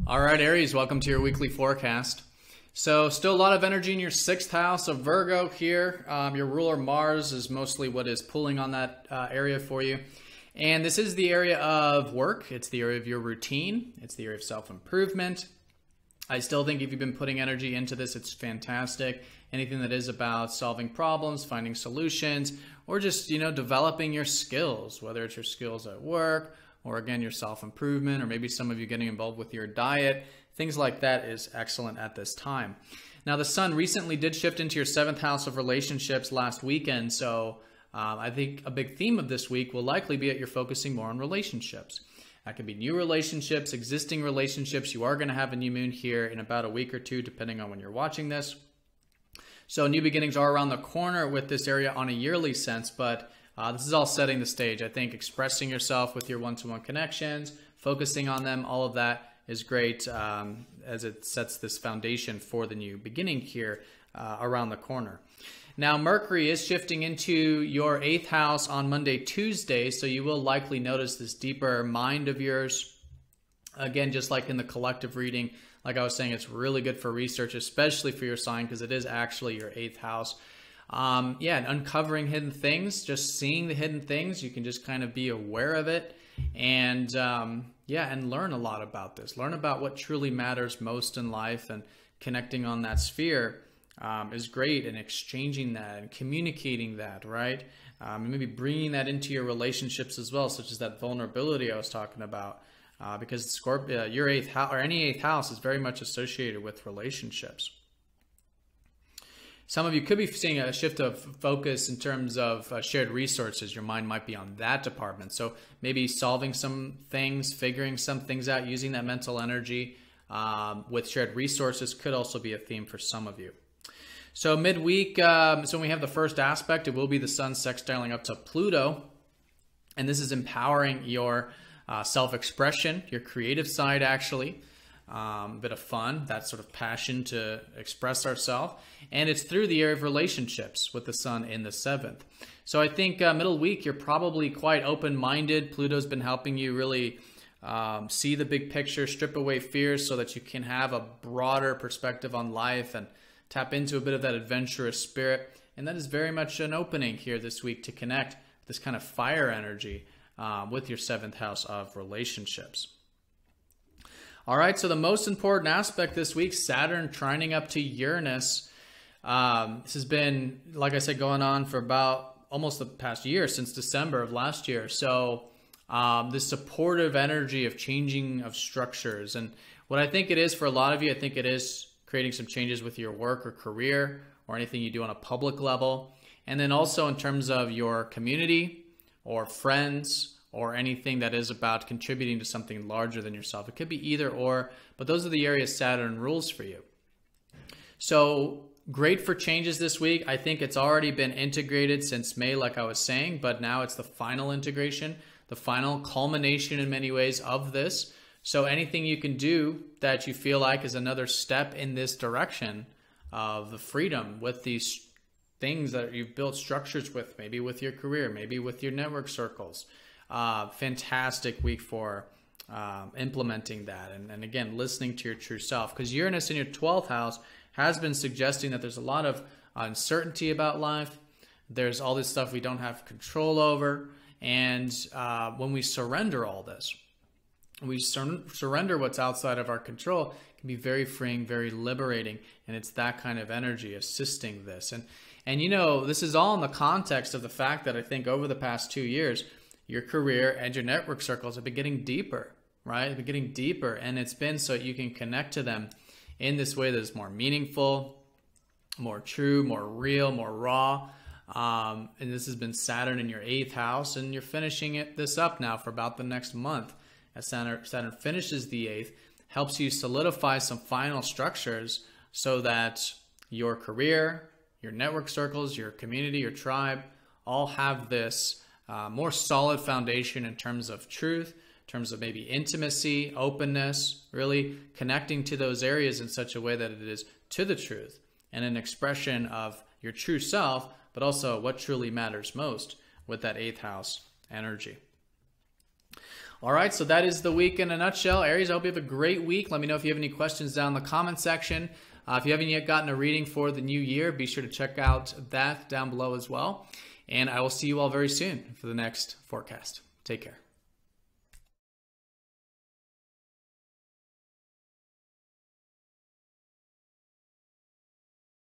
All right, Aries, welcome to your weekly forecast. So still a lot of energy in your 6th house of Virgo here. Your ruler Mars is mostly what is pulling on that area for you. And this is the area of work. It's the area of your routine. It's the area of self-improvement. I still think if you've been putting energy into this, it's fantastic. Anything that is about solving problems, finding solutions, or just, developing your skills, whether it's your skills at work, or again, your self-improvement, or maybe some of you getting involved with your diet. Things like that is excellent at this time. Now, the sun recently did shift into your 7th house of relationships last weekend, so I think a big theme of this week will likely be that you're focusing more on relationships. That could be new relationships, existing relationships. You are going to have a new moon here in about a week or two, depending on when you're watching this. So new beginnings are around the corner with this area on a yearly sense, but this is all setting the stage. I think expressing yourself with your one-to-one connections, focusing on them, all of that is great as it sets this foundation for the new beginning here around the corner. Now, Mercury is shifting into your 8th house on Monday, Tuesday, so you will likely notice this deeper mind of yours. Again, just like in the collective reading, like I was saying, it's really good for research, especially for your sign, because it is actually your 8th house. And uncovering hidden things, just seeing the hidden things, you can just kind of be aware of it and and learn a lot about this. Learn about what truly matters most in life, and connecting on that sphere is great, and exchanging that and communicating that, right? And maybe bringing that into your relationships as well, such as that vulnerability I was talking about, because Scorpio, your 8th house, or any 8th house, is very much associated with relationships. Some of you could be seeing a shift of focus in terms of shared resources. Your mind might be on that department. So maybe solving some things, figuring some things out, using that mental energy with shared resources could also be a theme for some of you. So midweek, so when we have the first aspect, it will be the sun sextiling up to Pluto. And this is empowering your self-expression, your creative side actually. A bit of fun, that sort of passion to express ourselves. And it's through the area of relationships with the sun in the 7th. So I think middle week, you're probably quite open-minded. Pluto's been helping you really see the big picture, strip away fears so that you can have a broader perspective on life and tap into a bit of that adventurous spirit. And that is very much an opening here this week to connect this kind of fire energy with your 7th house of relationships. All right, so the most important aspect this week, Saturn trining up to Uranus. This has been, like I said, going on for about almost the past year, since December of last year. So this supportive energy of changing of structures. And what I think it is for a lot of you, I think it is creating some changes with your work or career or anything you do on a public level. And then also in terms of your community or friends, or anything that is about contributing to something larger than yourself. It could be either or, but those are the areas Saturn rules for you. So great for changes this week. I think it's already been integrated since May, like I was saying, but now it's the final integration, the final culmination in many ways of this. So anything you can do that you feel like is another step in this direction of the freedom with these things that you've built structures with, maybe with your career, maybe with your network circles. Fantastic week for implementing that. And again, listening to your true self, because Uranus in your 12th house has been suggesting that there's a lot of uncertainty about life. There's all this stuff we don't have control over. And when we surrender all this, we surrender what's outside of our control, it can be very freeing, very liberating. And it's that kind of energy assisting this. And this is all in the context of the fact that I think over the past 2 years, your career and your network circles have been getting deeper, right? They've been getting deeper, and it's been so you can connect to them in this way that is more meaningful, more true, more real, more raw. And this has been Saturn in your 8th house, and you're finishing this up now for about the next month. As Saturn finishes the 8th, helps you solidify some final structures so that your career, your network circles, your community, your tribe all have this more solid foundation in terms of truth, in terms of maybe intimacy, openness, really connecting to those areas in such a way that it is to the truth and an expression of your true self, but also what truly matters most with that 8th house energy. All right, so that is the week in a nutshell. Aries, I hope you have a great week. Let me know if you have any questions down in the comment section. If you haven't yet gotten a reading for the new year, be sure to check out that down below as well. And I will see you all very soon for the next forecast. Take care.